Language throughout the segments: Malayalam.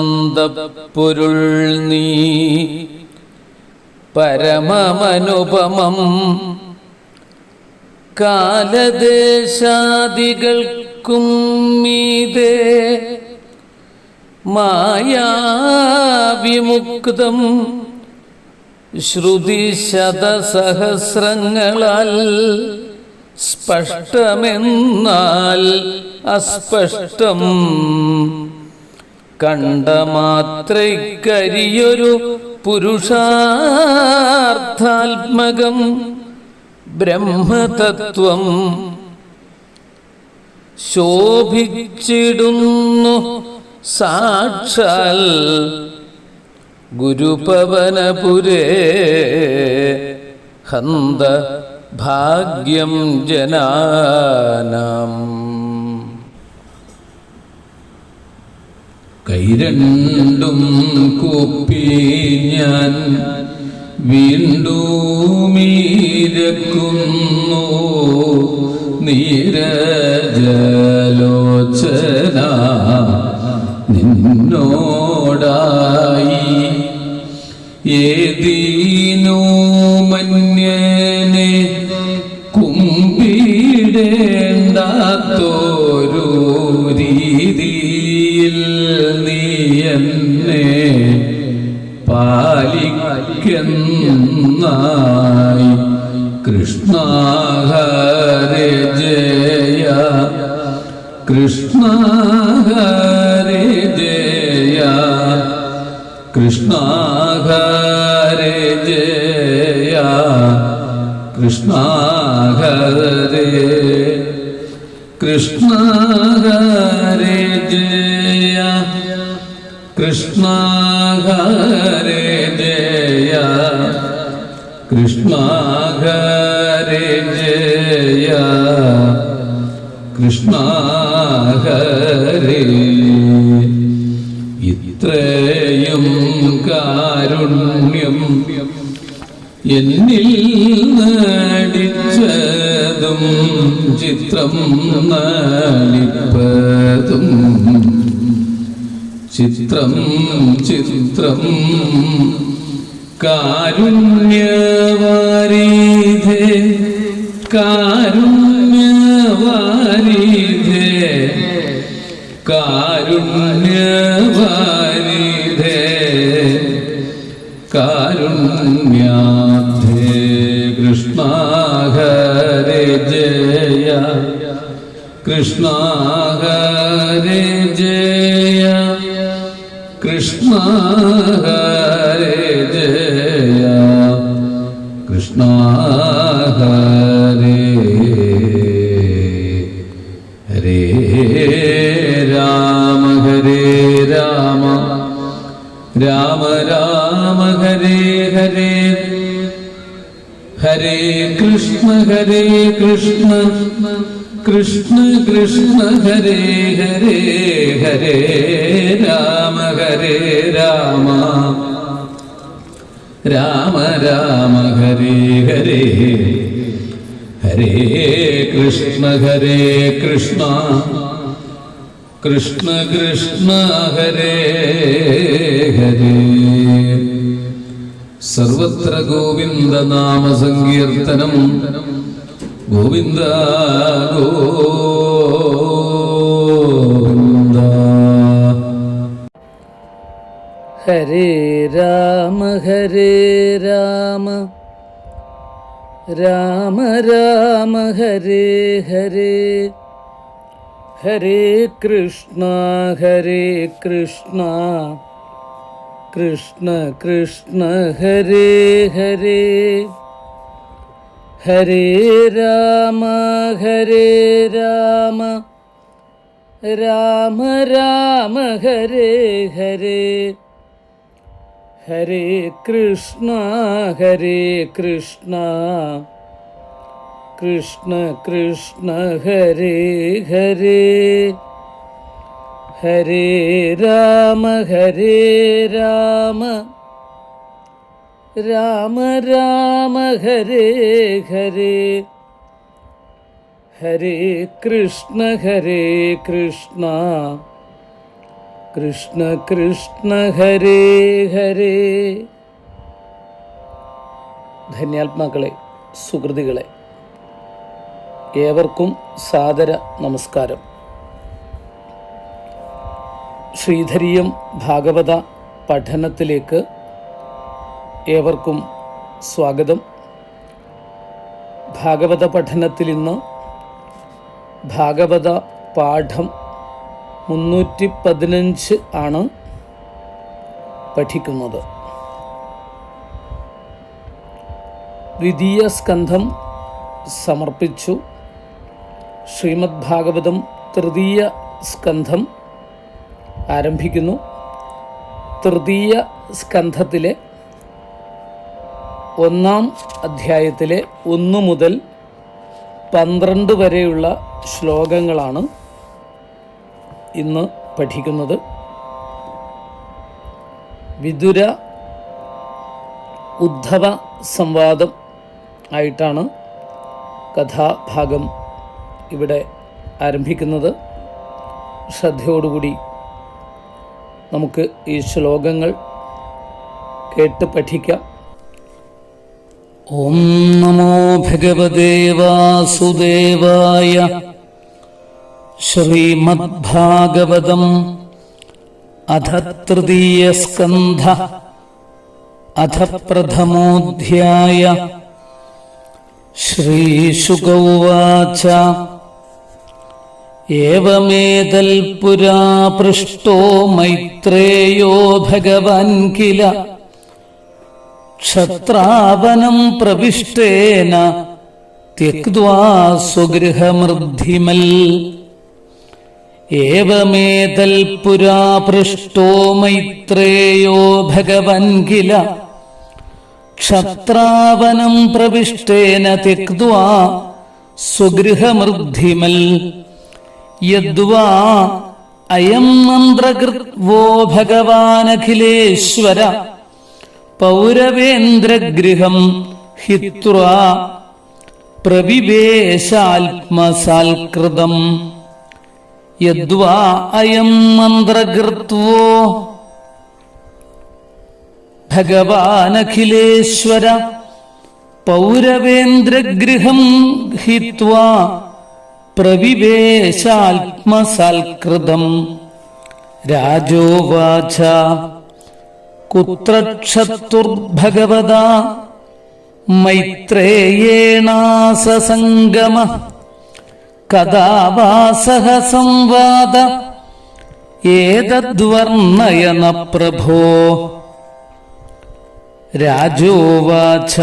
സാന്ദ്രാനന്ദപ്പൊരുൾ നീ പരമമനുപമം കാലദേശാദികൾക്കും മീതെ മായാവിമുക്തം ശ്രുതിശതസഹസ്രങ്ങളാൽ സ്പഷ്ടമെന്നാൽ അസ്പഷ്ടം കണ്ടമാത്രയ്ക്കരിയൊരു പുരുഷാർത്ഥാത്മകം ബ്രഹ്മതത്വം ശോഭിച്ചിടുന്നു സാക്ഷാൽ ഗുരുപവനപുരേ ഹന്ത ഭാഗ്യം ജനാനാം. കൈരണ്ടും കൂപ്പി ഞാൻ വീണ്ടുമീരക്കുന്നു നീരജലോചന നിന്നോടായി ഏതീനോ മന്യനെ കുമ്പിടേണ്ടാത്തോരു രീതിയിൽ നീ എന്നെ പാലിക്കുന്നായി. കൃഷ്ണ ഹരേ ജയ കൃഷ്ണ ഹരേ ജയ കൃഷ്ണ ഹരേ ജയ കൃഷ്ണ ഹരേ കൃഷ്ണ ഹരേ ജയ കൃഷ്ണ ഹരേ ജയ കൃഷ്ണ ഹരേ ജയ കൃഷ്ണ ഹരേ. ഇത്രയും കാരുണ്യം എന്നിൽ നടിച്ചതും ചിത്രം നളിപ്പതും ചിത്രം ചിത്രം കാരുണ്യവാരിധേ കാരുണ്യവാരിധേ കാരുണ്യവാരിധേ കാരുണ്യാധേ. കൃഷ്ണ ഹരേ ജയ കൃഷ്ണ ഹരേ ജയ കൃഷ്ണ ഹരേ ജയ കൃഷ്ണ ഹരേ ഹരേ രാമ ഹരേ രാമ രാമ രാമ ഹരേ ഹരേ ഹരേ കൃഷ്ണ കൃഷ്ണ കൃഷ്ണ ഹരേ ഹരേ ഹരേ രാമ രാമ രാമ രാമ ഹരേ ഹരേ ഹരേ കൃഷ്ണ കൃഷ്ണ കൃഷ്ണ കൃഷ്ണ ഹരേ ഹരേ. സർവത്ര ഗോവിന്ദ നാമ സങ്കീർത്തനം ഗോവിന്ദ ഗോവിന്ദ. ഹരേ രാമ രാമ രാമ ഹരേ ഹരേ ഹരേ കൃഷ്ണ കൃഷ്ണ കൃഷ്ണ ഹരേ ഹരേ ഹരേ രാമ രാമ രാമ ഹരേ ഹരേ ഹരേ കൃഷ്ണ കൃഷ്ണ കൃഷ്ണ ഹരേ ഹരേ ഹരേ രാമ രാമ രാമ ഹരേ ഹരേ ഹരേ കൃഷ്ണ കൃഷ്ണ കൃഷ്ണ ഹരേ ഹരേ. ധന്യാത്മാക്കളെ, സുഹൃതികളെ, ഏവർക്കും സാദര നമസ്കാരം. ശ്രീധരീയം ഭാഗവത പഠനത്തിലേക്ക് ഏവർക്കും സ്വാഗതം. ഭാഗവത പഠനത്തിൽ ഇന്ന് ഭാഗവത പാഠം 315 ആണ് പഠിക്കുന്നത്. ദ്വിതീയ സ്കന്ധം സമർപ്പിച്ചു. ശ്രീമദ് ഭാഗവതം തൃതീയ സ്കന്ധം ആരംഭിക്കുന്നു. തൃതീയ സ്കന്ധത്തിലെ 1-ാം അധ്യായത്തിലെ 1 മുതൽ 12 വരെയുള്ള ശ്ലോകങ്ങളാണ് ഇന്ന് പഠിക്കുന്നത്. വിതുര ഉദ്ധവ സംവാദം ആയിട്ടാണ് കഥാഭാഗം ഇവിടെ ആരംഭിക്കുന്നത്. ശ്രദ്ധയോടുകൂടി നമുക്ക് ഈ ശ്ലോകങ്ങൾ കേട്ട് പഠിക്കാം. ഓം നമോ ഭഗവതേ വാസുദേവായ. ശ്രീമദ്ഭാഗവതം അഥ തൃതീയ സ്കന്ധ അഥ പ്രഥമോധ്യായ. ശ്രീശുക ഉവാച. ഏവമേതൽ പുരാ പൃഷ്ടോ മൈത്രേയോ ഭഗവാൻ കില ക്ഷത്രാവനം പ്രവിഷ്ടേന ത്യക്ത്വാ സ്വഗൃഹമൃദ്ധിമൽ. ഏവമേതൽ പുരാ പൃഷ്ടോ മൈത്രേയോ ഭഗവാൻ കില ക്ഷത്രാവനം പ്രവിഷ്ടേന ത്യക്ത്വാ സ്വഗൃഹമൃദ്ധിമൽ. യദ്വാ അയം മന്ത്രകൃത്വോ ഭഗവാനഖിലേശ്വര പൗരവേന്ദ്രഗൃഹം ഹിത്വാ പ്രവിവേശാത്മസാൽകൃതം. യദ്വാ അയം മന്ത്രകൃത്വോ ഭഗവാനഖിലേശ്വര പൗരവേന്ദ്രഗൃഹം ഹിത്വാ പ്രവിവേശാത്മസാൽകൃതം. രാജോവാച. കുത്ര ക്ഷത്തുർഭഗവതാ മൈത്രേയേണാസസംഗമ കഥാ വാസഃ സംവാദ ഏതദ്വർണ്ണയന പ്രഭോ. രാജോവാച.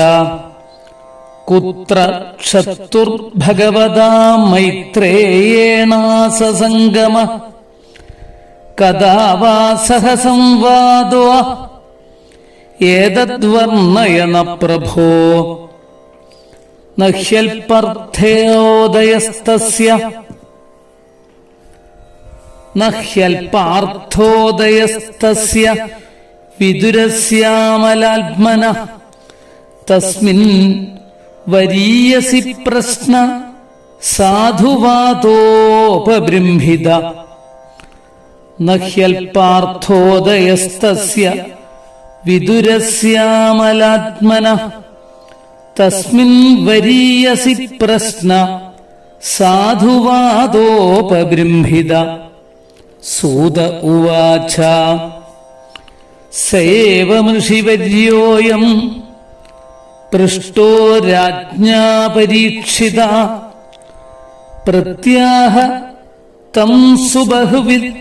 കുത്ര ക്ഷത്തുർഭഗവതാ മൈത്രേയേണാസസംഗമ കഥാ വാസഃ സംവാദോ ഏതദ്വർണ്ണയന പ്രഭോ. നഹ്യൽപാർത്ഥോദയസ്തസ്യ വിദുരസ്യാമലാത്മനഃ തസ്മിൻ വരീയസി പ്രശ്ന സാധുവാദോപബൃംഹിത. നഹ്യൽപാർത്ഥോദയസ്തസ്യ വിദുരസ്യാമലാത്മനഃ തസ്മിൻ വരീയസി പ്രശ്ന സാധുവാദോപബൃംഹിത. സൂത ഉവാച. സേവമൃഷിവര്യോയം പൃഷ്ടോ രാജ്ഞാ പരീക്ഷിത പ്രത്യാഹ തം സുബഹുവിദ്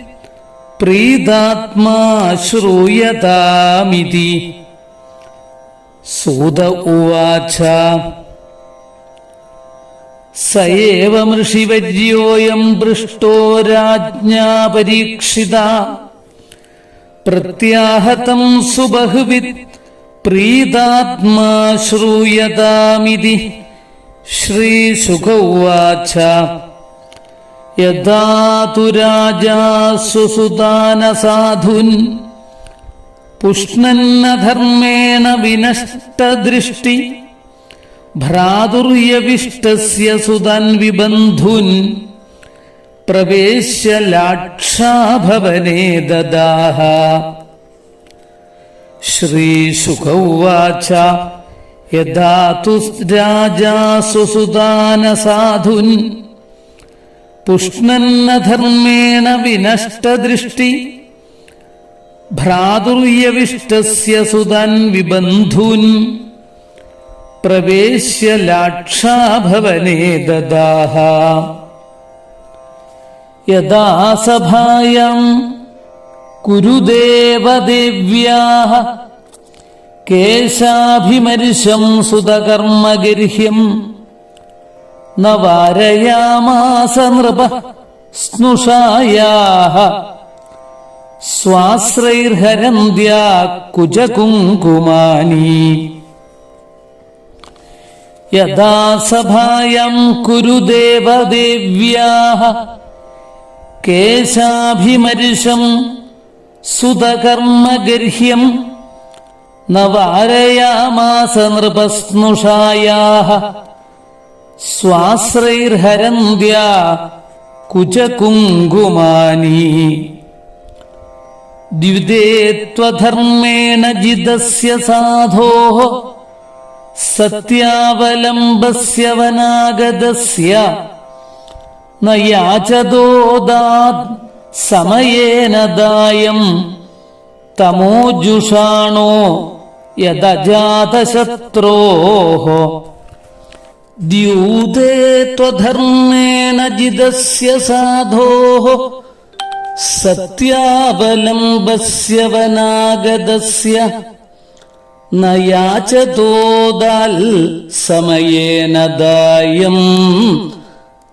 പ്രീതാത്മാ ശ്രൂയതാമിതി. സൂത ഉവാച. സ ഏവ മൃഷിവര്യോയം പൃഷ്ടോ രാജ്ഞാ പരീക്ഷിത പ്രത്യാഹതം സുബഹുവിദ് പ്രീതാത്മാ ശ്രൂയതാമിതി. ശ്രീശുക ഉവാച. യഥാ തു രാജാ സുസുതാനസാധുൻ പുഷ്ണന്നധർമ്മേണ വിനഷ്ടദൃഷ്ടി ഭ്രാതുര്യവിഷ്ടസ്യ സുതാൻ വിബന്ധുൻ. പ്രത്യാഹ തം സുബഹുവിദ് പ്രീതാത്മാ ശ്രൂയതാമിതി. ശ്രീശുക ഉവാച. യഥാ തു രാജാ സുസുതാനസാധുൻ പുഷ്ണന്നധർമ്മേണ വിനഷ്ടദൃഷ്ടി ഭ്രാതുര്യവിഷ്ടസ്യ സുതാൻ വിബന്ധുൻ. പ്രത്യാഹ തം സുബഹുവിദ് പ്രീതാത്മാ ശ്രൂയതാമിതി. ശ്രീശുക ഉവാച. പ്രവേശ്യ ലാക്ഷാഭവനേ ദദാഹ. ശ്രീശുക ഉവാച യഥാ തു രാജാ സുസുതാന സാധുൻ പുഷ്ണന്ന ധർമ്മേണ വിനഷ്ടദൃഷ്ടി ഭ്രാതുര്യവിഷ്ടസ്യ സുതൻ വിബന്ധൂൻ പ്രവേശ്യ ലാക്ഷാഭവനേ ദദാഹ. യഥാ സഭായാം കുരുദേവദേവ്യാഃ കേശാഭിമർശം സുതകർമ്മഗർഹ്യം ന വാരയാമാസ നൃപഃ സ്നുഷായാഃ സ്വാശ്രൈർഹരന്ത്യാ കുജകുങ്കുമാനി. യഥാ സഭായാം കുരുദേവദേവ്യാഃ കേശാഭിമർശം സുതകർമ്മഗർഹ്യം ന വാരയാമാസ നൃപസ്നുഷായാഃ സ്വാശ്രൈർഹരന്ത്യാ കുജകുങ്കുമാനി. ദ്വിതേ ത്വധർമ്മേണ ജിതസ്യ സാധോഃ സത്യാവലംബസ്യ വനാഗതസ്യ ന യാചതോദാത് സമയേന ദായം തമോജുഷാണോ യദജാതശത്രോഃ. ദ്യൂതേ ത്വധർമ്മേണ ജിതസ്യ സാധോഃ സത്യാവലംബസ്യ വനാഗതസ്യ ന യാചതോദാൽ സമയേന ദായം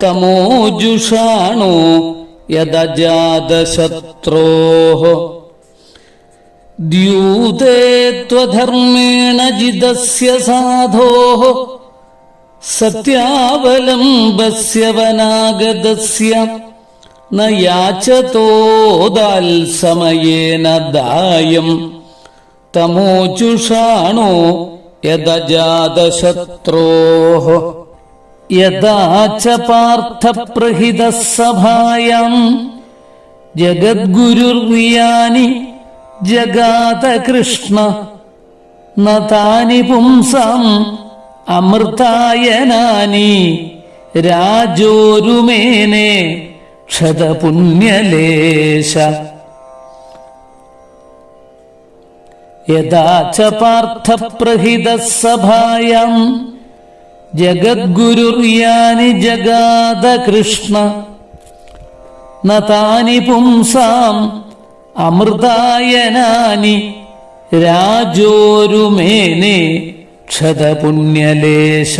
തമോജുഷാണോ യദജാതശത്രോഃ. ദ്യൂതേ ത്വധർമ്മേണ ജിതസ്യ സാധോഃ സത്യാവലംബസ്യ വനാഗതസ്യ ന യാചതോദാൽ സമയേന ദായം തമോജുഷാണോ യദജാതശത്രോഃ. യഥാ ച പാർത്ഥപ്രഹിതഃ സഭായാം ജഗദ്ഗുരുർയാനി ജഗാത കൃഷ്ണ ന താനി പുംസാം അമൃതായനാനി രാജോരുമേനെ ക്ഷതപുണ്യലേശ. യഥാ ച പാർത്ഥപ്രഹിതഃ സഭായാം ജഗദ്ഗുരുർയാനി ജഗാത കൃഷ്ണ ന താനി പുംസാം അമൃതായനാനി രാജോരുമേനെ ക്ഷതപുണ്യലേശ.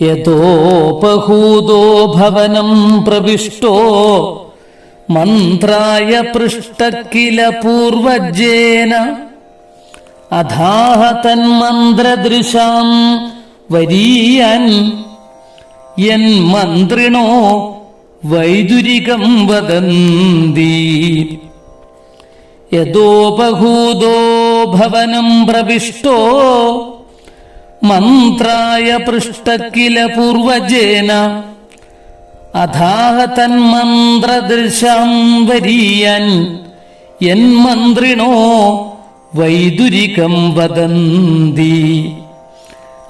യതോപഹൂതോ ഭവനം പ്രവിഷ്ടോ മന്ത്രായ പൃഷ്ട കില പൂർവജേന അധാഹ തന്മന്ത്രദൃശാം വരീയൻ യന്മന്ത്രിണോ വൈദുരികം വദന്തി. യതോപഹൂതോ ഭവനം പ്രവിഷ്ടോ മന്ത്രായ പൃഷ്ട കില പൂർവജേന അധാഹ തന്മന്ത്രദൃശാം വരീയൻ യന്മന്ത്രിണോ വൈദുരികം വദന്തി.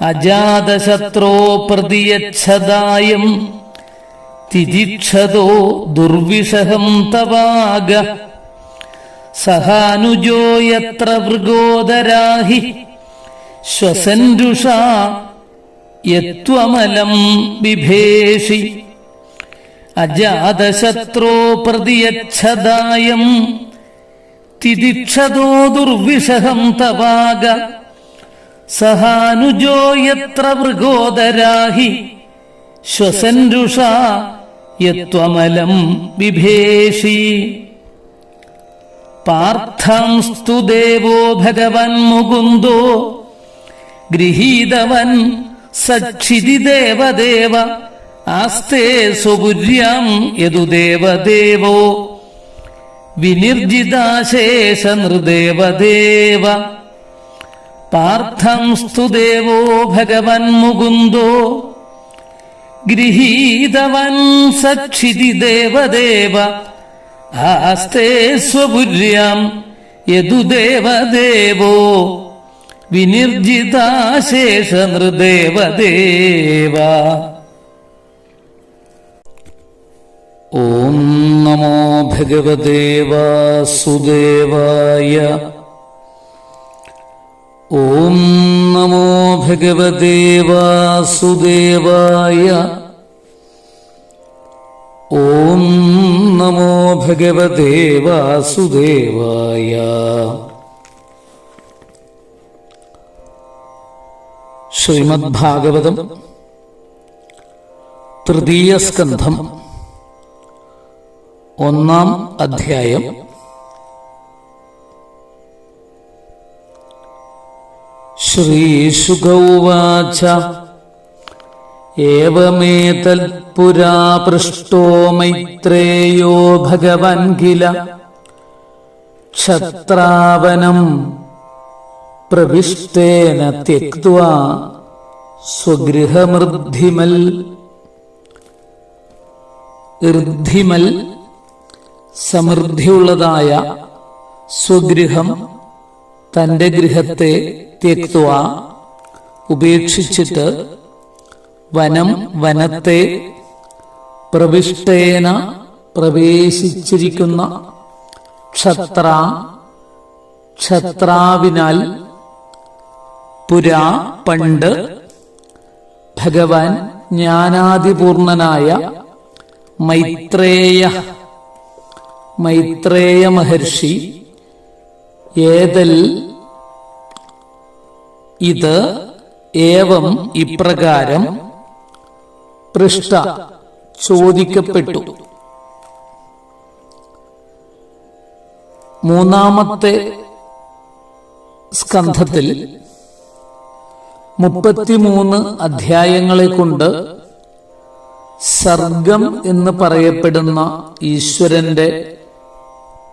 അജാതശത്രോ പ്രതിയച്ഛദായം തിതിക്ഷതോ ദുർവിഷഹം തവാഗ സഹാനുജോ യത്ര വൃഗോദരാഹി ശ്വസൻരുഷാ യത്വമലം ബിഭേഷി. അജാതശത്രോ പ്രതിയച്ഛദായം തിതിക്ഷതോ ദുർവിഷഹം തവാഗ സഹാനുജോ യത്ര വൃഗോദരാഹി ശ്വസൻരുഷാ യത്വമലം ബിഭേഷി. പാർത്ഥാംസ്തു ദേവോ ഭഗവൻ മുകുന്ദോ ഗൃഹീതവൻ സക്ഷിതി ദേവദേവ ആസ്തേ സ്വപുര്യാം യദുദേവദേവോ വിനിർജിതാശേഷ നൃദേവദേവ. പാർത്ഥംസ്തു ദേവോ ഭഗവൻ മുകുന്ദോ ഗൃഹീതവൻ സക്ഷിതി ദേവദേവ ആസ്തേ സ്വപുര്യാം യദുദേവദേവോ വിനിർജിതാശേഷ നൃദേവദേവ. ഓം നമോ ഭഗവതേ വാസുദേവായ. ഓം നമോ ഭഗവതേ വാസുദേവായ. ഓം നമോ ഭഗവതേ വാസുദേവായ. ശ്രീമദ് ഭാഗവതം തൃതീയ സ്കന്ധം ഒന്നാം അധ്യായം. ശ്രീശുക ഉവാച ഏവമേതത് പുരാ പൃഷ്ടോ മൈത്രേയോ ഭഗവൻ കില ക്ഷത്രാവനം പ്രവിഷ്ടേന ത്യക്ത്വാ സ്വഗൃഹമൃദ്ധിമൽ. ഋദ്ധിമൽ സമൃദ്ധിയുള്ളതായ സ്വഗൃഹം, തന്റെ ഗൃഹത്തെ ത്യക്ത്വാ ഉപേക്ഷിച്ചിട്ട്, വനം വനത്തെ, പ്രവിഷ്ടേന പ്രവേശിച്ചിരിക്കുന്ന, ക്ഷത്ര ക്ഷത്രാവിനാൽ, പുരാ പണ്ട്, ഭഗവാൻ ജ്ഞാനാദിപൂർണനായ മൈത്രേയ മഹർഷി ഏതൽ ഇത് ഏവം ഇപ്രകാരം പൃഷ്ട ചോദിക്കപ്പെട്ടു. മൂന്നാമത്തെ സ്കന്ധത്തിൽ 33 അധ്യായങ്ങളെ കൊണ്ട് സർഗം എന്ന് പറയപ്പെടുന്ന ഈശ്വരന്റെ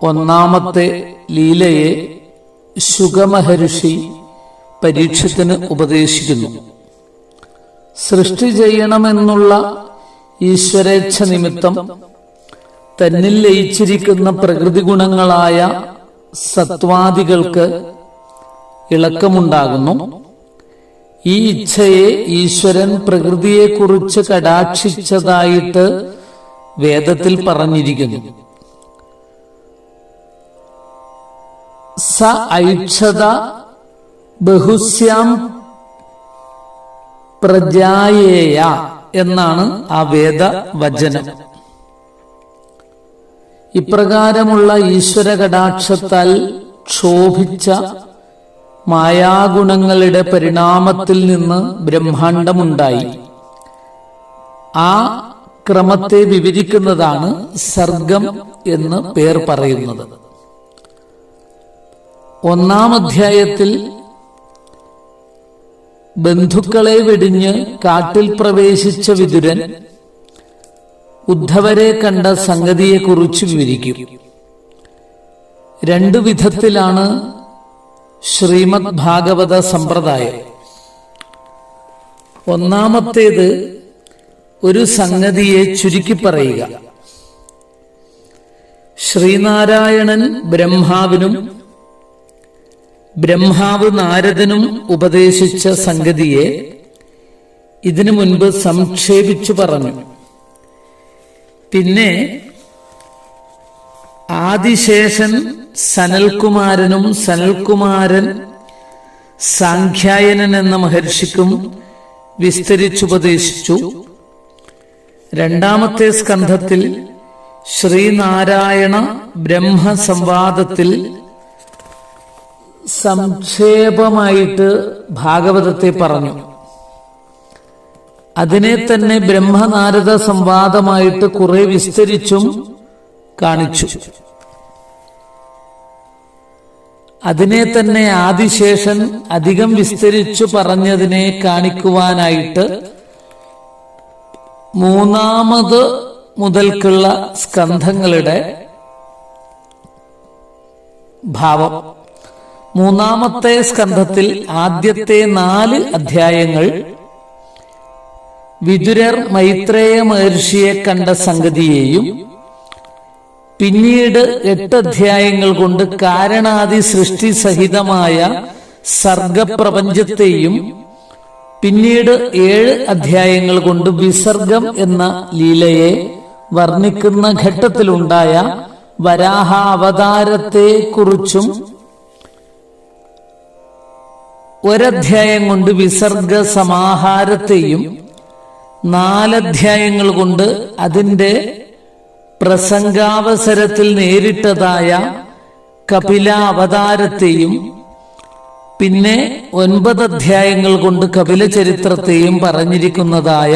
ഒന്നാമത്തെ ലീലയെ ശുകമഹർഷി പരീക്ഷത്തിന് ഉപദേശിക്കുന്നു. സൃഷ്ടി ചെയ്യണമെന്നുള്ള ഈശ്വരേച്ഛ നിമിത്തം തന്നിൽ ലയിച്ചിരിക്കുന്ന പ്രകൃതി ഗുണങ്ങളായ സത്വാദികൾക്ക് ഇളക്കമുണ്ടാകുന്നു. ഈ ഇച്ഛയെ ഈശ്വരൻ പ്രകൃതിയെക്കുറിച്ച് കടാക്ഷിച്ചതായിട്ട് വേദത്തിൽ പറഞ്ഞിരിക്കുന്നു. സ ഐക്ഷത ബഹുസ്യാം പ്രജായേയ എന്നാണ് ആ വേദവചനം. ഇപ്രകാരമുള്ള ഈശ്വര കടാക്ഷത്താൽ ക്ഷോഭിച്ച മായാഗുണങ്ങളുടെ പരിണാമത്തിൽ നിന്ന് ബ്രഹ്മാണ്ടമുണ്ടായി. ആ ക്രമത്തെ വിവരിക്കുന്നതാണ് സർഗം എന്ന് പേർ പറയുന്നത്. ഒന്നാം അധ്യായത്തിൽ ബന്ധുക്കളെ വെടിഞ്ഞ് കാട്ടിൽ പ്രവേശിച്ച വിതുരൻ ഉദ്ധവരെ കണ്ട സംഗതിയെക്കുറിച്ച് വിവരിക്കും. 2 വിധത്തിലാണ് ശ്രീമദ് ഭാഗവത സമ്പ്രദായം. ഒന്നാമത്തേത് ഒരു സംഗതിയെ ചുരുക്കി പറയുക. ശ്രീനാരായണൻ ബ്രഹ്മാവിനും ബ്രഹ്മാവ് നാരദനും ഉപദേശിച്ച സംഗതിയെ ഇതിനു മുൻപ് സംക്ഷേപിച്ചു പറഞ്ഞു. പിന്നെ ആദിശേഷൻ സനൽകുമാരനും സനൽകുമാരൻ സാഖ്യായനൻ എന്ന മഹർഷിക്കും വിസ്തരിച്ചുപദേശിച്ചു. 2ാമത്തെ സ്കന്ധത്തിൽ ശ്രീനാരായണ ബ്രഹ്മസംവാദത്തിൽ സംക്ഷേപമായിട്ട് ഭാഗവതത്തെ പറഞ്ഞു. അതിനെ തന്നെ ബ്രഹ്മനാരദ സംവാദമായിട്ട് കുറെ വിസ്തരിച്ചും കാണിച്ചു. അതിനെ തന്നെ ആദിശേഷൻ അധികം വിസ്തരിച്ചു പറഞ്ഞതിനെ കാണിക്കുവാനായിട്ട് 3ാമത് മുതൽക്കുള്ള സ്കന്ധങ്ങളുടെ ഭാവം. 3ാമത്തെ സ്കന്ധത്തിൽ ആദ്യത്തെ 4 അധ്യായങ്ങൾ വിതുരർ മൈത്രേയ മഹർഷിയെ കണ്ട സംഗതിയെയും പിന്നീട് 8 അധ്യായങ്ങൾ കൊണ്ട് കാരണാദി സൃഷ്ടി സഹിതമായ സർഗപ്രപഞ്ചത്തെയും പിന്നീട് 7 അധ്യായങ്ങൾ കൊണ്ട് വിസർഗം എന്ന ലീലയെ വർണ്ണിക്കുന്ന ഘട്ടത്തിലുണ്ടായ വരാഹ അവതാരത്തെ കുറിച്ചും 1 അധ്യായം കൊണ്ട് വിസർഗ സമാഹാരത്തെയും 4 അധ്യായങ്ങൾ കൊണ്ട് അതിന്റെ പ്രസംഗാവസരത്തിൽ നേരിട്ടതായ കപില അവതാരത്തെയും പിന്നെ 9 അധ്യായങ്ങൾ കൊണ്ട് കപില ചരിത്രത്തെയും പറഞ്ഞിരിക്കുന്നതായ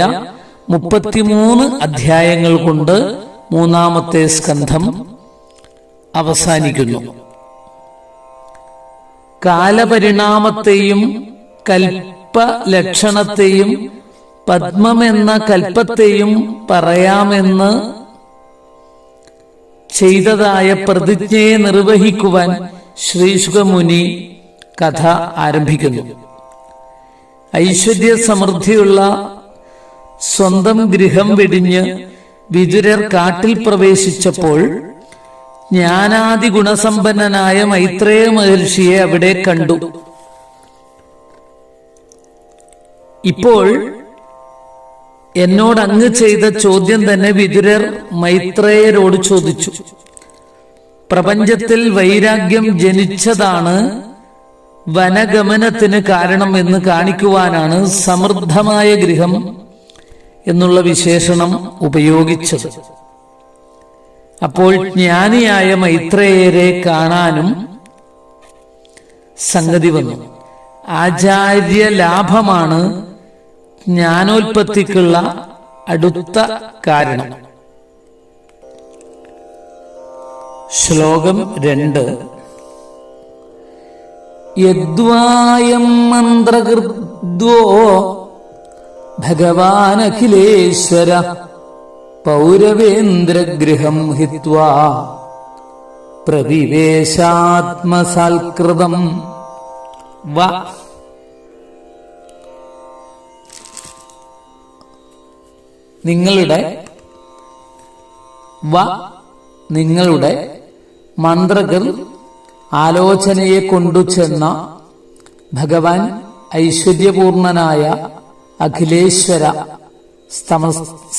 33 അധ്യായങ്ങൾ കൊണ്ട് 3-ാമത്തെ സ്കന്ധം അവസാനിക്കുന്നു. കാലപരിണാമത്തെയും കൽപ്പലക്ഷണത്തെയും പദ്മമെന്ന കൽപ്പത്തെയും പറയാമെന്ന് ചെയ്തതായ പ്രതിജ്ഞയെ നിർവഹിക്കുവാൻ ശ്രീശുകമുനി കഥ ആരംഭിക്കുന്നു. ഐശ്വര്യ സമൃദ്ധിയുള്ള സ്വന്തം ഗൃഹം വെടിഞ്ഞ് വിതുരർ കാട്ടിൽ പ്രവേശിച്ചപ്പോൾ ജ്ഞാനാദി ഗുണസമ്പന്നനായ മൈത്രേയ മഹർഷിയെ അവിടെ കണ്ടു. ഇപ്പോൾ എന്നോട് അങ്ങ് ചെയ്ത ചോദ്യം തന്നെ വിതുരർ മൈത്രേയരോട് ചോദിച്ചു. പ്രപഞ്ചത്തിൽ വൈരാഗ്യം ജനിച്ചതാണ് വനഗമനത്തിന് കാരണം എന്ന് കാണിക്കുവാനാണ് സമൃദ്ധമായ ഗൃഹം എന്നുള്ള വിശേഷണം ഉപയോഗിച്ചത്. അപ്പോൾ ജ്ഞാനിയായ മൈത്രേയരെ കാണാനും സംഗതി വന്നു. ആചാര്യ ലാഭമാണ് ജ്ഞാനോൽപത്തിക്കുള്ള അടുത്ത കാരണം. ശ്ലോകം 2. യദ്വായം മന്ത്രകൃദ്വോ ഭഗവാനഖിലേശ്വര പൗരവേന്ദ്രഗൃഹം ഹിത്വാ പ്രവിവേശാത്മസാൽകൃതം വ. നിങ്ങളുടെ മന്ത്രകർ ആലോചനയെ കൊണ്ടുചെന്ന ഭഗവാൻ ഐശ്വര്യപൂർണനായ അഖിലേശ്വര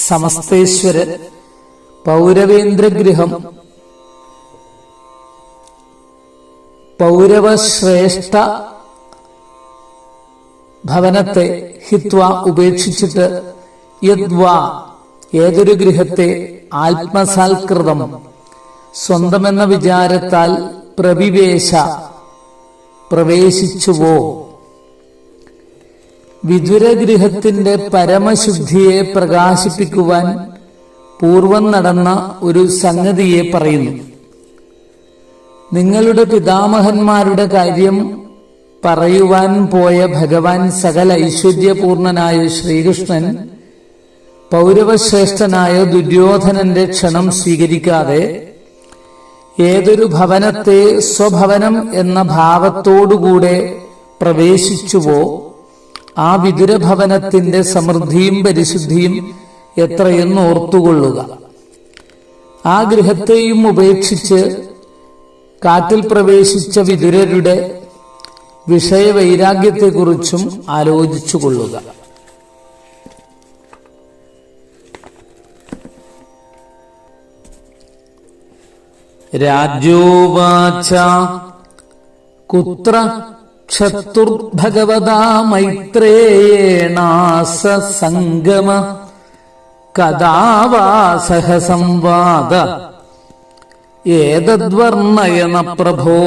സമസ്തേശ്വരൻ പൗരവേന്ദ്രഗൃഹം പൗരവശ്രേഷ്ഠ ഭവനത്തെ ഹിത്വ ഉപേക്ഷിച്ചിട്ട് യദ്വാ ഏതൊരു ഗൃഹത്തെ ആത്മസാൽകൃതം സ്വന്തമെന്ന വിചാരത്താൽ പ്രവേശിച്ചുവോ. വിദുരഗൃഹത്തിന്റെ പരമശുദ്ധിയെ പ്രകാശിപ്പിക്കുവാൻ പൂർവം നടന്ന ഒരു സംഗതിയെ പറയുന്നു. നിങ്ങളുടെ പിതാമഹന്മാരുടെ കാര്യം പറയുവാൻ പോയ ഭഗവാൻ സകല ഐശ്വര്യപൂർണനായ ശ്രീകൃഷ്ണൻ പൗരവശ്രേഷ്ഠനായ ദുര്യോധനന്റെ ക്ഷണം സ്വീകരിക്കാതെ ഏതൊരു ഭവനത്തെ സ്വഭവനം എന്ന ഭാവത്തോടുകൂടെ പ്രവേശിച്ചുവോ ആ വിദുരഭവനത്തിന്റെ സമൃദ്ധിയും പരിശുദ്ധിയും എത്രയെന്ന് ഓർത്തുകൊള്ളുക. ആ ഗൃഹത്തെയും ഉപേക്ഷിച്ച് കാട്ടിൽ പ്രവേശിച്ച വിദുരരുടെ വിഷയവൈരാഗ്യത്തെക്കുറിച്ചും ആലോചിച്ചുകൊള്ളുക. രാജ്യോവാച കുത്ര ക്ഷത്തുർഭഗവതാ മൈത്രേയേണാസ സംഗമ കഥാവാസഹ സംവാദ ഏതദ്വർണ്ണയന പ്രഭോ.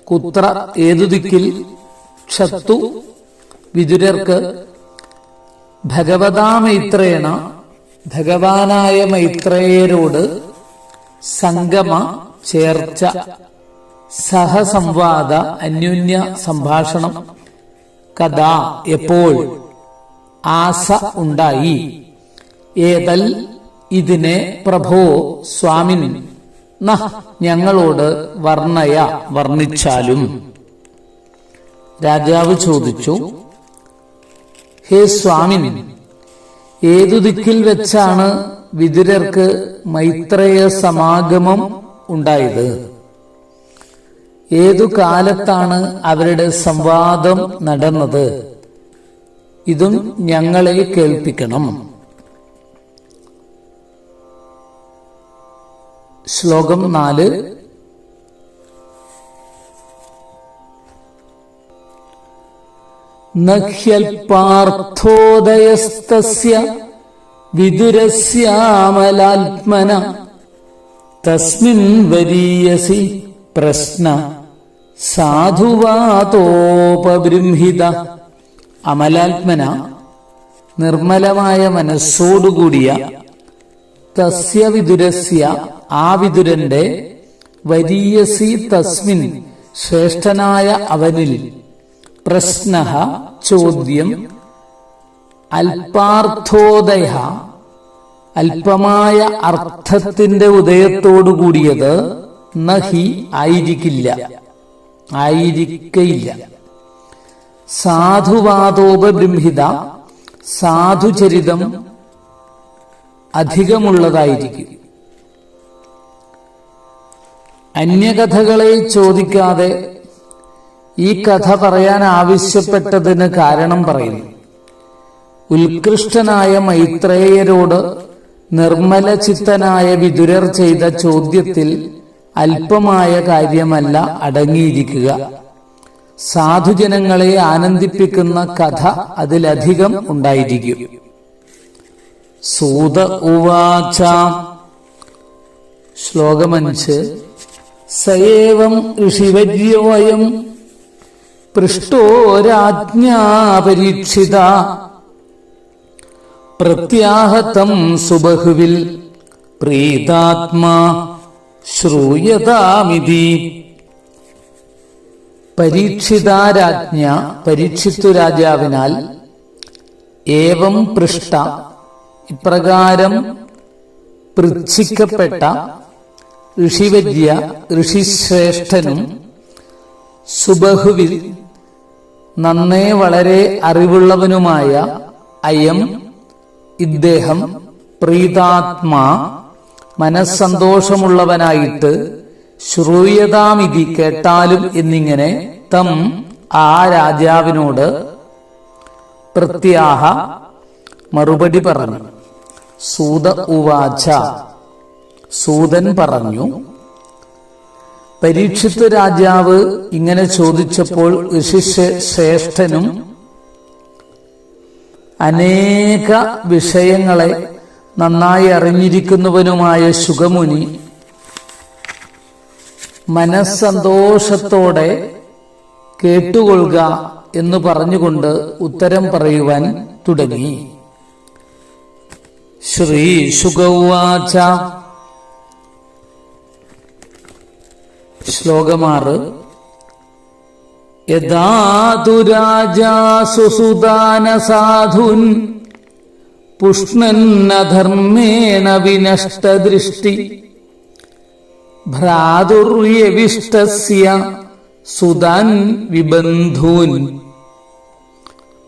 കുത്ര ഏതു ദിക്കിൽ, ക്ഷത്തു വിദുരർക്ക്, ഭഗവതാ മൈത്രേണ ഭഗവാനായ മൈത്രേയരോട്, സംഗമ ചേർച്ച, സഹസംവാദ അന്യോന്യ സംഭാഷണം, കഥ എപ്പോൾ, ആസ ഉണ്ടായി, ഏതൽ ഇതിനെ, പ്രഭോ സ്വാമിൻ നഹ് ഞങ്ങളോട്, വർണ്ണയ വർണ്ണിച്ചാലും. രാജാവ് ചോദിച്ചു, ഹേ സ്വാമിൻ, ഏതു ദിക്കിൽ വെച്ചാണ് വിതുരർക്ക് മൈത്രേയ സമാഗമം ഉണ്ടായത്? ഏതു കാലത്താണ് അവരുടെ സംവാദം നടന്നത്? ഇതും ഞങ്ങളെ കേൾപ്പിക്കണം. ശ്ലോകം 4. നഹ്യൽപാർത്ഥോദയസ്തസ്യ വിദുരസ്യാമലാത്മന തസ്മിൻ വരീയസി പ്രശ്ന സാധുവാതോപബൃംഹിത. അമലാത്മന, നിർമ്മലമായ മനസ്സോടുകൂടിയ, തസ്യ വിദുരസ്യ, ആ വിദുരന്റെ, വരീയസി തസ്മിൻ, ശ്രേഷ്ഠനായ അവനിൽ, പ്രശ്നഃ ചോദ്യം, അല്പാർത്ഥോദയ, അല്പമായ അർത്ഥത്തിന്റെ ഉദയത്തോടുകൂടിയത്, നഹി ആയിരിക്കില്ല, ആയിരിക്കയില്ല. സാധുവാദോപബൃംഹിത, സാധുചരിതം അധികമുള്ളതായിരിക്കും. അന്യകഥകളെ ചോദിക്കാതെ ഈ കഥ പറയാൻ ആവശ്യപ്പെട്ടതിന് കാരണം പറയുന്നു. ഉത്കൃഷ്ടനായ മൈത്രേയരോട് നിർമ്മല ചിത്തനായ വിതുരർ ചെയ്ത ചോദ്യത്തിൽ അല്പമായ കാര്യമല്ല അടങ്ങിയിരിക്കുക. സാധുജനങ്ങളെ ആനന്ദിപ്പിക്കുന്ന കഥ അതിലധികം ഉണ്ടായിരിക്കും. സൂത ഉവാച. ശ്ലോകം 5. സയേവം ഋഷിവര്യോയം പൃഷ്ടോ രാജ്ഞാ പരീക്ഷിത പ്രത്യാഹതം സുബഹുവിൽ പ്രീതാത്മാ ശ്രൂയതാമിതി. പരീക്ഷിതാരാജ്ഞ, പരീക്ഷിത്തു രാജാവിനാൽ, ഏവം പൃഷ്ട, ഇപ്രകാരം പൃച്ഛിക്കപ്പെട്ട, ഋഷിവര്യ, ഋഷിശ്രേഷ്ഠനും, സുബഹുവിൽ, നന്നേ വളരെ അറിവുള്ളവനുമായ, അയം, ഇദ്ദേഹം, പ്രീതാത്മാ, മനസ്സന്തോഷമുള്ളവനായിട്ട്, ശ്രൂയതാമിതി, കേട്ടാലും എന്നിങ്ങനെ, തം, ആ രാജാവിനോട്, പ്രത്യാഹ, മറുപടി പറഞ്ഞു. സൂത ഉവാച, സൂതൻ പറഞ്ഞു. പരീക്ഷിത്ത് രാജാവ് ഇങ്ങനെ ചോദിച്ചപ്പോൾ ഋഷിശ്രേഷ്ഠനും അനേക വിഷയങ്ങളെ നന്നായി അറിഞ്ഞിരിക്കുന്നവനുമായ ശുഗമുനി മനസ്സന്തോഷത്തോടെ കേട്ടുകൊള്ളുക എന്ന് പറഞ്ഞുകൊണ്ട് ഉത്തരം പറയുവാൻ തുടങ്ങി. ശ്രീ ശുഗൗവാച. ശ്ലോകം 6. യഥാ തു രാജാ സുസുദാന സാധുൻ പുഷ്ണന്നധർമ്മേണ വിനഷ്ടദൃഷ്ടി ഭ്രാതുർയവിഷ്ടസ്യ സുതാൻ വിബന്ധൂൻ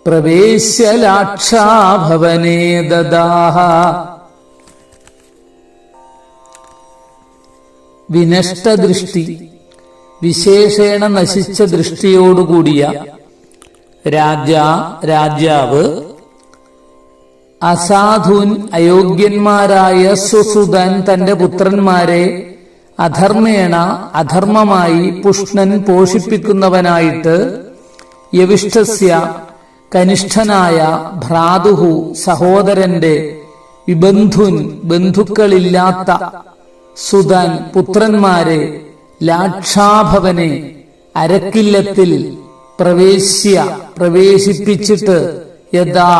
പ്രവേശ്യ ലാക്ഷാഭവനേ ദദാഹ. വിനഷ്ടദൃഷ്ടി, വിശേഷേണ നശിച്ച ദൃഷ്ടിയോടുകൂടിയ രാജാവ് അസാധുൻ, അയോഗ്യന്മാരായ സുസുതൻ, തന്റെ പുത്രന്മാരെ അധർമ്മേണ, അധർമ്മമായി, പുഷ്ണൻ, പോഷിപ്പിക്കുന്നവനായിട്ട്, യവിഷ്ടസ്യ, കനിഷ്ഠനായ, ഭ്രാതുഹു, സഹോദരന്റെ, വിബന്ധുൻ, ബന്ധുക്കളില്ലാത്ത, സുതൻ, പുത്രന്മാരെ, ലാക്ഷാഭവനെ, അരക്കില്ലത്തിൽ, പ്രവേശിപ്പിച്ചിട്ട്, യഥാ,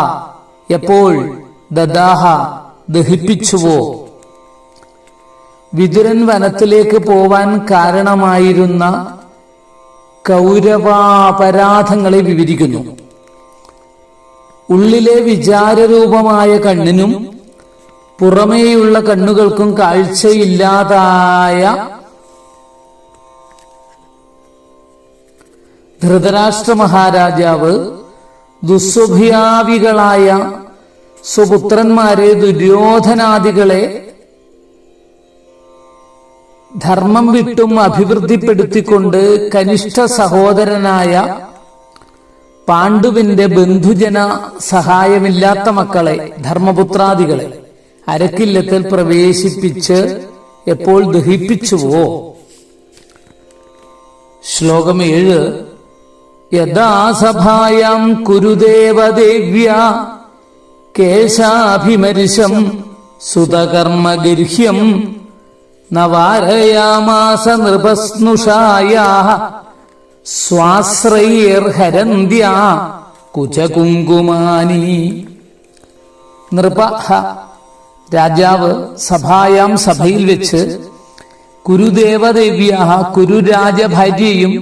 എപ്പോൾ, ദദാഹ, ദഹിപ്പിച്ചുവോ. വിതുരൻ വനത്തിലേക്ക് പോവാൻ കാരണമായിരുന്ന കൗരവാപരാധങ്ങളെ വിവരിക്കുന്നു. ഉള്ളിലെ വിചാരരൂപമായ കണ്ണിനും പുറമേയുള്ള കണ്ണുകൾക്കും കാഴ്ചയില്ലാതായ ധൃതരാഷ്ട്ര മഹാരാജാവ് ദുസ്വഭാവികളായ സുപുത്രന്മാരെ ദുര്യോധനാദികളെ ധർമ്മം വിട്ടും അഭിവൃദ്ധിപ്പെടുത്തിക്കൊണ്ട് കനിഷ്ഠ സഹോദരനായ പാണ്ഡുവിന്റെ ബന്ധുജന സഹായമില്ലാത്ത മക്കളെ, ധർമ്മപുത്രാദികളെ അരക്കില്ലത്തിൽ പ്രവേശിപ്പിച്ച് എപ്പോൾ ദഹിപ്പിച്ചുവോ. ശ്ലോകം 7. യഥാ സഭായാം കുരുദേവദേവ്യ കേശാഭിമരിശം സുതകർമ്മഗർഹ്യം നവാരയാമാസ നൃപസ്നുഷായാഃ സ്വാശ്രയൈർഹരന്ത്യാ കുചകുങ്കുമാനി. നൃപ രാജാവ് സഭായാം സഭയിൽ വെച്ച് കുരുദേവദേവ്യ കുരുരാജഭാര്യയും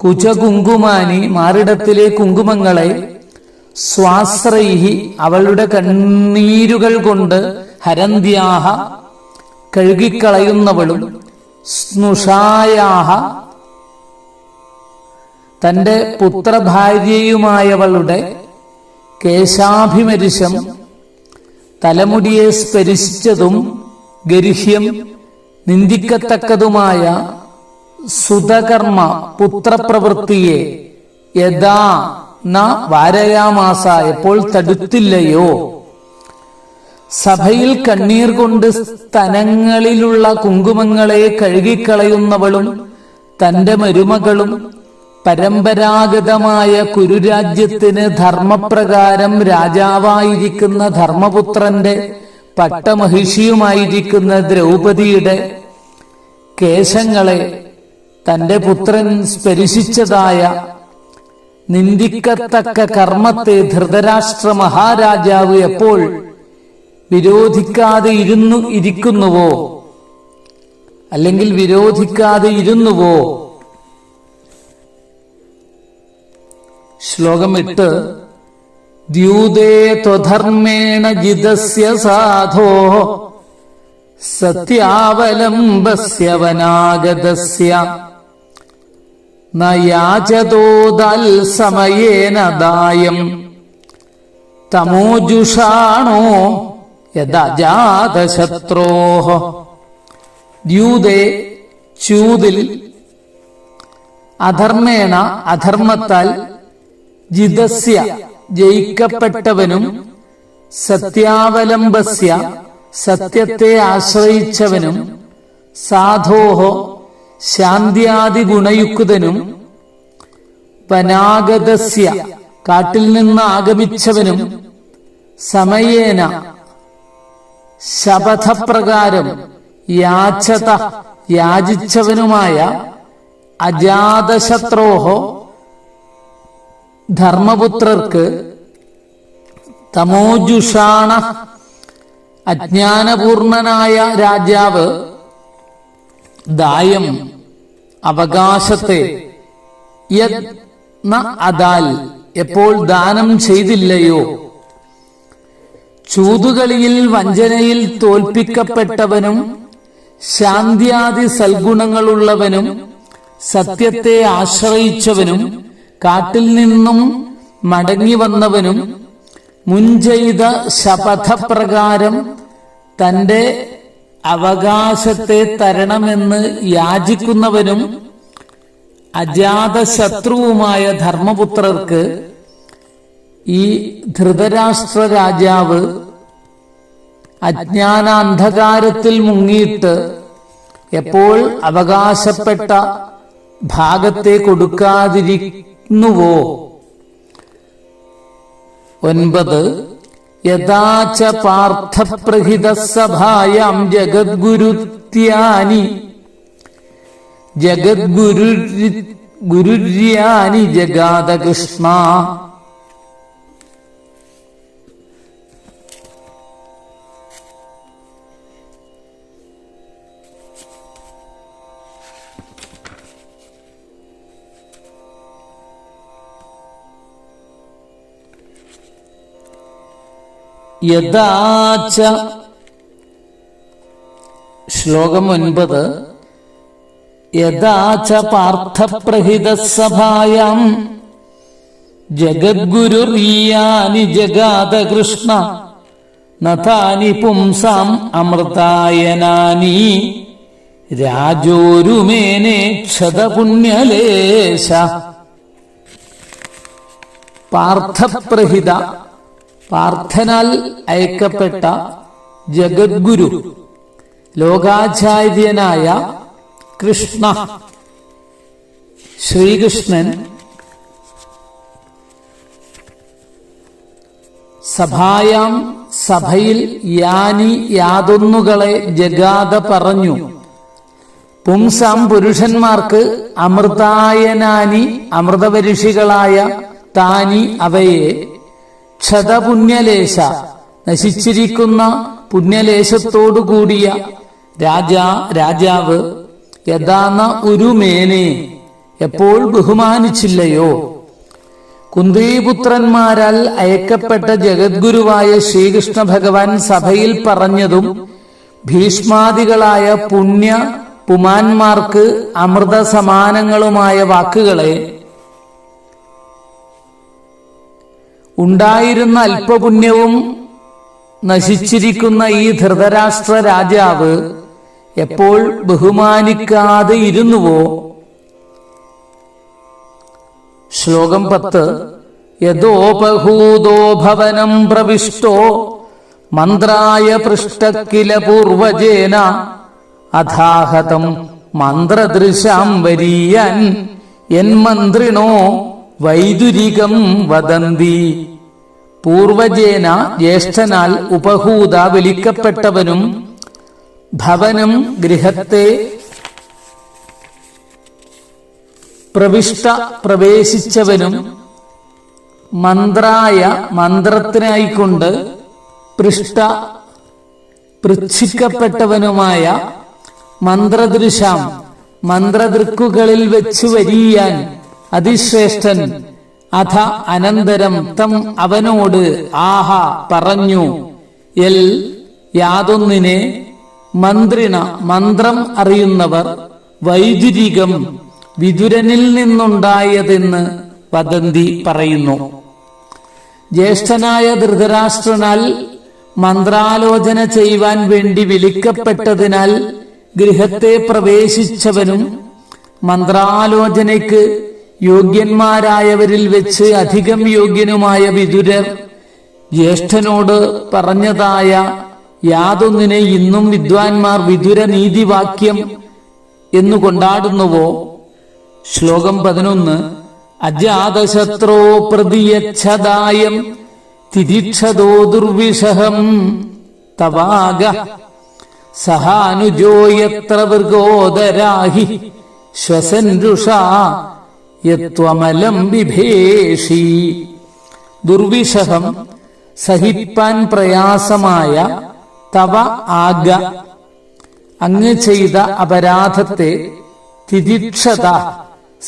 കുചകുങ്കുമാനി മാറിടത്തിലെ കുങ്കുമങ്ങളെ സ്വാശ്രൈഹി അവളുടെ കണ്ണീരുകൾ കൊണ്ട് ഹരന്ത്യാഹ കഴുകിക്കളയുന്നവളും സ്നുഷായാഹ തന്റെ പുത്രഭാര്യയുമായവളുടെ കേശാഭിമരിശം തലമുടിയെ സ്പരിശിച്ചതും ഗർഹ്യം നിന്ദിക്കത്തക്കതുമായ സുതകർമ്മ പുത്രപ്രവൃത്തിയെ യഥാ ന വാരയാമാസ എപ്പോൾ തടുത്തില്ലയോ. സഭയിൽ കണ്ണീർ കൊണ്ട് സ്തനങ്ങളിലുള്ള കുങ്കുമങ്ങളെ കഴുകിക്കളയുന്നവളും തന്റെ മരുമകളും പരമ്പരാഗതമായ കുരുരാജ്യത്തിന് ധർമ്മപ്രകാരം രാജാവായിരിക്കുന്ന ധർമ്മപുത്രന്റെ പട്ടമഹിഷിയുമായിരിക്കുന്ന ദ്രൗപദിയുടെ കേശങ്ങളെ തന്റെ പുത്രൻ സ്പരിശിച്ചതായ നിന്ദിക്കത്തക്ക കർമ്മത്തെ ധൃതരാഷ്ട്ര മഹാരാജാവ് എപ്പോൾ വിരോധിക്കാതെ ഇരിക്കുന്നുവോ, അല്ലെങ്കിൽ വിരോധിക്കാതെ ഇരുന്നുവോ. ശ്ലോകം 8. ദ്യൂതേ ത്വധർമ്മേണ ജിതസ്യ സാധോ സത്യാവലംബസ്യ വനാഗതസ്യ ന യാചതോദൽ സമയേന ദായം തമോജുഷാണോ യദാജാതശത്രോഃ. ദ്യൂതേ ചൂതിൽ, അധർമ്മേണ അധർമ്മത്താൽ, ജിതസ്യ ജയിക്കപ്പെട്ടവനും, സത്യാവലംബസ്യ സത്യത്തെ ആശ്രയിച്ചവനും, സാധോഹോ ശാന്ത്യാദി ഗുണയുക്തനും, വനാഗതസ്യ കാട്ടിൽ നിന്ന് ആഗമിച്ചവനും, സമയേന ശപഥപ്രകാരം യാചത യാചിച്ചവനുമായ അജാതശത്രോഹോ ധർമ്മപുത്രർക്ക് തമോജുഷാണ അജ്ഞാനപൂർണനായ രാജാവ് ദായം അവകാശത്തെ യത് ന അദാൽ എപ്പോൾ ദാനം ചെയ്തില്ലയോ. ചൂതുകളിയിൽ വഞ്ചനയിൽ തോൽപ്പിക്കപ്പെട്ടവനും ശാന്ത്യാദി സൽഗുണങ്ങളുള്ളവനും സത്യത്തെ ആശ്രയിച്ചവനും കാട്ടിൽ നിന്നും മടങ്ങി വന്നവനും മുൻചെയ്ത ശപഥപ്രകാരം തന്റെ അവകാശത്തെ തരണമെന്ന് യാചിക്കുന്നവനും അജാതശത്രുവുമായ ധർമ്മപുത്രർക്ക് ഈ ധൃതരാഷ്ട്ര രാജാവ് അജ്ഞാനാന്ധകാരത്തിൽ മുങ്ങിയിട്ട് എപ്പോൾ അവകാശപ്പെട്ട ഭാഗത്തെ കൊടുക്കാതിരിക്കുന്നുവോ. 9. യഥാച പാർത്ഥപ്രഹിതസഭായാം ജഗദ്ഗുരുത്യാനി ജഗദ്ഗുരുര്യാനി ജഗാദകൃഷ്ണ. യഥാച ശ്ലോകം 9. യഥാച പാർത്ഥപ്രഹിതസഭായാം ജഗദ്ഗുരുർയാനി ജഗാദകൃഷ്ണ നതാനി പുംസാം അമൃതായനാനി രാജോരുമേനെ ക്ഷതപുണ്യലേശ. പാർത്ഥപ്രഹിത, പാർത്ഥനാൽ അയക്കപ്പെട്ട ജഗദ്ഗുരു, ലോകാചാര്യനായ കൃഷ്ണ, ശ്രീകൃഷ്ണൻ സഭായാം, സഭയിൽ യാനി യാതൊന്നുകളെ ജഗാത പറഞ്ഞു. പുംസാം പുരുഷന്മാർക്ക്, അമൃതായനാനി അമൃതപരിഷികളായ, താനി അവയെ, ക്ഷതപുണ്യലേശ നശിച്ചിരിക്കുന്ന പുണ്യലേശത്തോടുകൂടിയ രാജാവ് യഥാന ഉരുമേനെ എപ്പോൾ ബഹുമാനിച്ചില്ലയോ. കുന്തിപുത്രന്മാരാൽ അയക്കപ്പെട്ട ജഗദ്ഗുരുവായ ശ്രീകൃഷ്ണ ഭഗവാൻ സഭയിൽ പറഞ്ഞതും ഭീഷ്മാദികളായ പുമാന്മാർക്ക് അമൃത സമാനങ്ങളുമായ വാക്കുകളെ ഉണ്ടായിരുന്ന അല്പപുണ്യവും നശിച്ചിരിക്കുന്ന ഈ ധൃതരാഷ്ട്ര രാജാവ് എപ്പോൾ ബഹുമാനിക്കാതെ ഇരുന്നുവോ. ശ്ലോകം 10. യദോപഹൂതോ ഭവനം പ്രവിഷ്ടോ മന്ത്രായ പൃഷ്ട കില പൂർവജേന അഥാഹതം മന്ത്രദൃശാം വരീയാൻ യന്മന്ത്രിണോ വൈദുരികം വദന്തി. പൂർവജേന ജ്യേഷ്ഠനാൽ ഉപഹൂത വിളിക്കപ്പെട്ടവനും ഭവനം ഗൃഹത്തെ പ്രവേശിച്ചവനും മന്ത്രായ മന്ത്രത്തിനായിക്കൊണ്ട് പൃച്ഛിക്കപ്പെട്ടവനുമായ മന്ത്രദൃശാം മന്ത്രദൃക്കുകളിൽ വെച്ചു വരിയാൻ അതിശ്രേഷ്ഠൻ അഥ അനന്തരം തം അവനോട് ആഹ പറഞ്ഞു എൽ യാതൊന്നിനെ മന്ത്രിണ മന്ത്രം അറിയുന്നവർ വൈദുരികം വിതുരനിൽ നിന്നുണ്ടായതെന്ന് വദന്തി പറയുന്നു. ജ്യേഷ്ഠനായ ധൃതരാഷ്ട്രനാൽ മന്ത്രാലോചന ചെയ്യുവാൻ വേണ്ടി വിളിക്കപ്പെട്ടതിനാൽ ഗൃഹത്തെ പ്രവേശിച്ചവനും മന്ത്രാലോചനയ്ക്ക് യോഗ്യന്മാരായവരിൽ വെച്ച് അധികം യോഗ്യനുമായ വിതുരർ ജ്യേഷ്ഠനോട് പറഞ്ഞതായ യാതൊന്നിനെ ഇന്നും വിദ്വാൻമാർ വിതുര നീതിവാക്യം എന്നു കൊണ്ടാടുന്നുവോ. ശ്ലോകം 11. അജാതശത്രോ പ്രതിയച്ഛദായം തിരിക്ഷതോ ദുർവിഷഹം തവാഗ സഹാനുജോയത്ര വൃഗോദരാഹി ശ്വസൻരുഷാ യത്വമലം ബിഭേഷി. ദുർവിഷഹം സഹിപ്പാൻ പ്രയാസമായ തവ ആഗ അങ്ങ് ചെയ്ത അപരാധത്തെ തിരിക്ഷത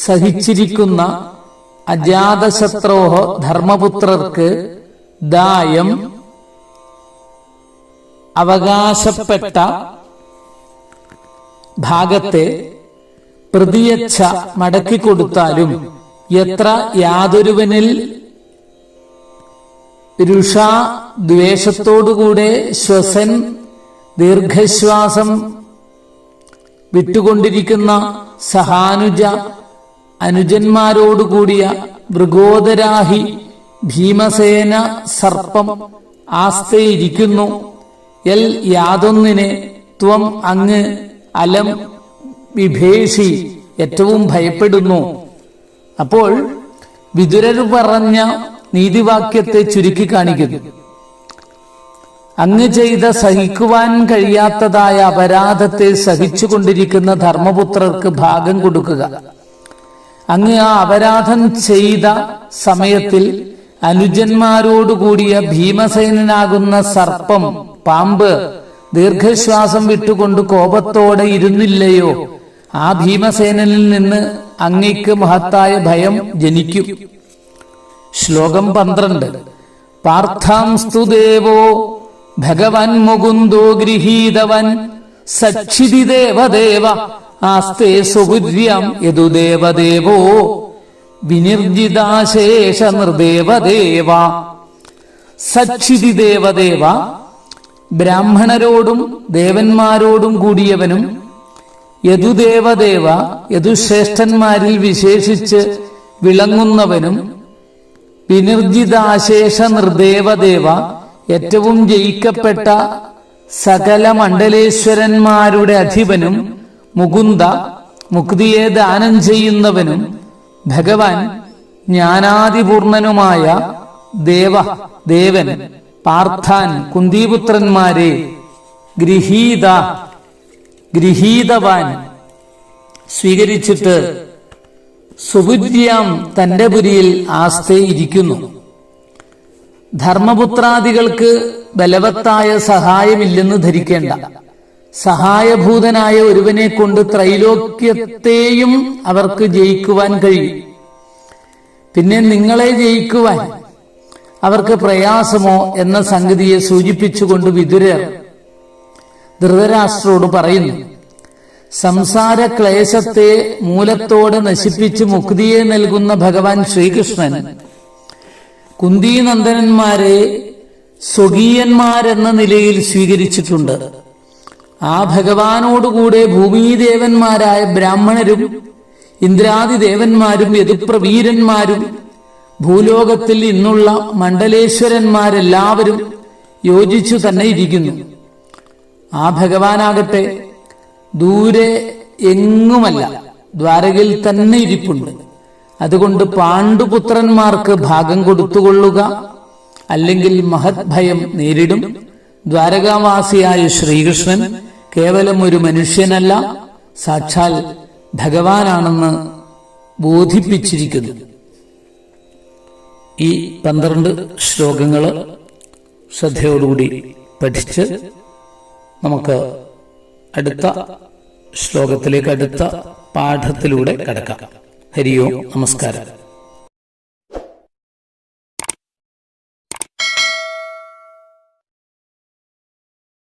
സഹിച്ചിരിക്കുന്ന അജാതശത്രോഹ ധർമ്മപുത്രർക്ക് ദായം അവകാശപ്പെട്ട ഭാഗത്തെ പ്രതിയച്ഛ മടക്കിക്കൊടുത്താലും എത്ര യാതൊരുവനിൽ രുഷാ ദ്വേഷത്തോടുകൂടെ ശ്വസൻ ദീർഘശ്വാസം വിട്ടുകൊണ്ടിരിക്കുന്ന സഹാനുജ അനുജന്മാരോടുകൂടിയ മൃഗോദരാഹി ഭീമസേന സർപ്പം ആസ്തയിരിക്കുന്നു. എൽ യാതൊന്നിനെ ത്വം അങ്ങ് അലം വിഭേഷി ഏറ്റവും ഭയപ്പെടുന്നു. അപ്പോൾ വിതുരർ പറഞ്ഞ നീതിവാക്യത്തെ ചുരുക്കി കാണിക്കുന്നു. അങ്ങ് ചെയ്ത സഹിക്കുവാൻ കഴിയാത്തതായ അപരാധത്തെ സഹിച്ചുകൊണ്ടിരിക്കുന്ന ധർമ്മപുത്രർക്ക് ഭാഗം കൊടുക്കുക. അങ്ങ് ആ അപരാധം ചെയ്ത സമയത്തിൽ അനുജന്മാരോടുകൂടിയ ഭീമസേനനാകുന്ന സർപ്പം പാമ്പ് ദീർഘശ്വാസം വിട്ടുകൊണ്ട് കോപത്തോടെ ഇരുന്നില്ലയോ. ആ ഭീമസേനനിൽ നിന്ന് അങ്ങയ്ക്ക് മഹത്തായ ഭയം ജനിക്കും. ശ്ലോകം 12. പാർത്ഥാംസ്തു ദേവോ ഭഗവൻ മുകുന്ദോ ഗൃഹീതവൻ സക്ഷിതി ദേവദേവ ആസ്തേ സുപുര്യാം യദുദേവദേവോ വിനിർജിതാശേഷ നിർദേവദേവ. സക്ഷിതി ദേവദേവ ബ്രാഹ്മണരോടും ദേവന്മാരോടും കൂടിയവനും യദുദേവദേവ യദുശ്രേഷ്ഠന്മാരിൽ വിശേഷിച്ച് വിളങ്ങുന്നവനും വിനിർജിതാശേഷ നിർദേവദേവ ഏറ്റവും ജയിക്കപ്പെട്ട സകല മണ്ഡലേശ്വരന്മാരുടെ അധിപനും മുകുന്ദ മുക്തിയെ ദാനം ചെയ്യുന്നവനും ഭഗവാൻ ജ്ഞാനാദിപൂർണനുമായ ദേവൻ പാർത്ഥാൻ കുന്തിപുത്രന്മാരെ ഗൃഹീതവാൻ സ്വീകരിച്ചിട്ട് സുപുര്യാം തന്റെ പുരിയിൽ ആസ്തേ ഇരിക്കുന്നു. ധർമ്മപുത്രാദികൾക്ക് ബലവത്തായ സഹായമില്ലെന്ന് ധരിക്കേണ്ട. സഹായഭൂതനായ ഒരുവനെ കൊണ്ട് ത്രൈലോക്യത്തെയും അവർക്ക് ജയിക്കുവാൻ കഴിയും. പിന്നെ നിങ്ങളെ ജയിക്കുവാൻ അവർക്ക് പ്രയാസമോ എന്ന സംഗതിയെ സൂചിപ്പിച്ചുകൊണ്ട് വിതുരർ ധൃതരാഷ്ട്രോട് പറയുന്നു, സംസാര ക്ലേശത്തെ മൂലത്തോടെ നശിപ്പിച്ച് മുക്തിയെ നൽകുന്ന ഭഗവാൻ ശ്രീകൃഷ്ണൻ കുന്തിനന്ദനന്മാരെ സ്വകീയന്മാരെന്ന നിലയിൽ സ്വീകരിച്ചിട്ടുണ്ട്. ആ ഭഗവാനോടുകൂടെ ഭൂമിദേവന്മാരായ ബ്രാഹ്മണരും ഇന്ദ്രാദിദേവന്മാരും യദുപ്രവീരന്മാരും ഭൂലോകത്തിൽ ഇന്നുള്ള മണ്ഡലേശ്വരന്മാരെല്ലാവരും യോജിച്ചു തന്നെ ഇരിക്കുന്നു. ആ ഭഗവാനാകട്ടെ ദൂരെ എങ്ങുമല്ല, ദ്വാരകയിൽ തന്നെ ഇരിപ്പുണ്ട്. അതുകൊണ്ട് പാണ്ഡുപുത്രന്മാർക്ക് ഭാഗം കൊടുത്തുകൊള്ളുക, അല്ലെങ്കിൽ മഹത് ഭയം നേരിടും. ദ്വാരകാവാസിയായ ശ്രീകൃഷ്ണൻ കേവലം ഒരു മനുഷ്യനല്ല, സാക്ഷാൽ ഭഗവാനാണെന്ന് ബോധിപ്പിച്ചിരിക്കുന്നു. ഈ 12 ശ്ലോകങ്ങൾ ശ്രദ്ധയോടുകൂടി പഠിച്ച് നമുക്ക് അടുത്ത ശ്ലോകത്തിലേക്ക്, അടുത്ത പാഠത്തിലൂടെ കടക്കാം. ഹരി ഓം, നമസ്കാരം.